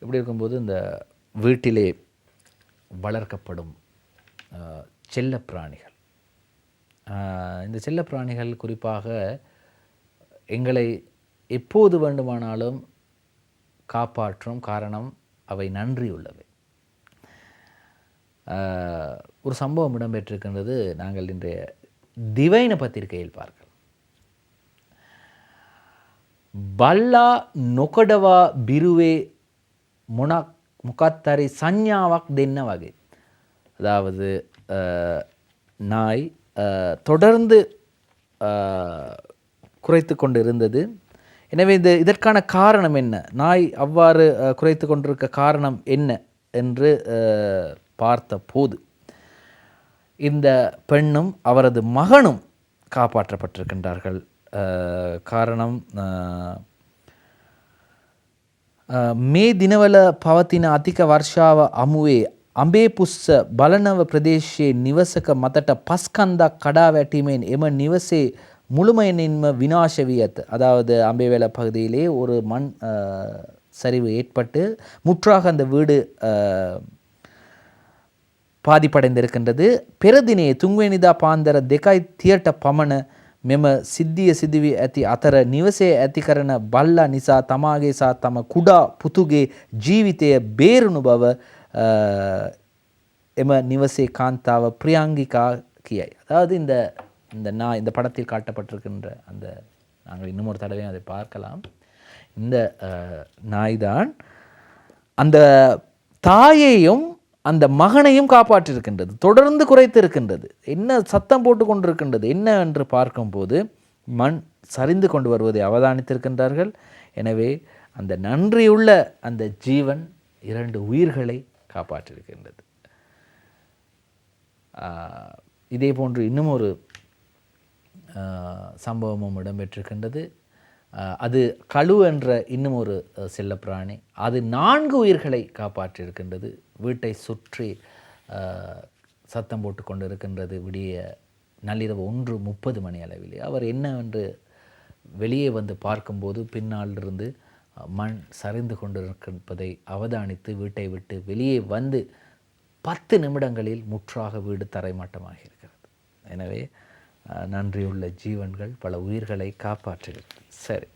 இப்படி இருக்கும்போது இந்த வீட்டிலே வளர்க்கப்படும் செல்ல பிராணிகள், இந்த செல்ல பிராணிகள் குறிப்பாக எங்களை எப்போது வேண்டுமானாலும் காப்பாற்றும். காரணம், அவை நன்றியுள்ளவை. ஒரு சம்பவம் இடம்பெற்றிருக்கின்றது. நாங்கள் இன்றைய திவைன பத்திரிகையில் பார்க்கலாம். பல்லா நொகடவா பிருவே முகத்தரி சஞ்ஞாவாக் தென்ன வகை. அதாவது நாய் தொடர்ந்து குறைத்து கொண்டு இருந்தது. எனவே இதற்கான காரணம் என்ன, நாய் அவ்வாறு குறைத்து கொண்டிருக்க காரணம் என்ன என்று பார்த்த போது இந்த பெண்ணும் அவரது மகனும் காப்பாற்றப்பட்டிருக்கின்றார்கள். காரணம், மே தினவல පවතින අධික වර්ෂාව අමුවේ අඹේපුස්ස බලනව ප්‍රදේශයේ නිවසක මතට පස්කන්දක් කඩා වැටීමෙන් එම නිවසේ முழுமையின்ம வினாச விய. அதாவது அம்பேவேல பகுதியிலே ஒரு மண் சரிவு ஏற்பட்டு முற்றாக அந்த வீடு பாதிப்படைந்திருக்கின்றது. பெරදිනේ තුන්වෙනිදා පාන්දර 2:30ට පමණ මෙම සිද්ධිය සිදුවී ඇති අතර නිවසේ ඇති කරන බල්ලා නිසා තමාගේ සහ තම කුඩා පුතුගේ ජීවිතය බේරුණු බව එම නිවසේ කාන්තාව பிரியாங்கிகா කියයි. அதாவது இந்த நாய், இந்த படத்தில் காட்டப்பட்டிருக்கின்ற அந்த, நாங்கள் இன்னும் ஒரு தடவை அதை பார்க்கலாம், இந்த நாய்தான் அந்த தாயையும் அந்த மகனையும் காப்பாற்றிருக்கின்றது. தொடர்ந்து குறைத்திருக்கின்றது. என்ன சத்தம் போட்டு கொண்டிருக்கின்றது என்ன என்று பார்க்கும்போது மண் சரிந்து கொண்டு வருவதை அவதானித்திருக்கின்றார்கள். எனவே அந்த நன்றியுள்ள அந்த ஜீவன் 2 உயிர்களை காப்பாற்றிருக்கின்றது. இதே போன்று இன்னும் ஒரு சம்பவமும் இடம்பெற்றிருக்கின்றது. அது கழு என்ற இன்னும் ஒரு செல்லப்பிராணி, அது 4 உயிர்களை காப்பாற்றியிருக்கின்றது. வீட்டை சுற்றி சத்தம் போட்டு கொண்டு இருக்கின்றது. விடிய நள்ளிரவு 1:30 மணி அளவிலே அவர் என்னவென்று வெளியே வந்து பார்க்கும்போது பின்னாலிருந்து மண் சரிந்து கொண்டிருப்பதை அவதானித்து வீட்டை விட்டு வெளியே வந்து 10 நிமிடங்களில் முற்றாக வீடு தரைமட்டமாக இருக்கிறது. எனவே நன்றியுள்ள ஜீவன்கள் பல உயிர்களை காப்பாற்றுகிறது. சரி.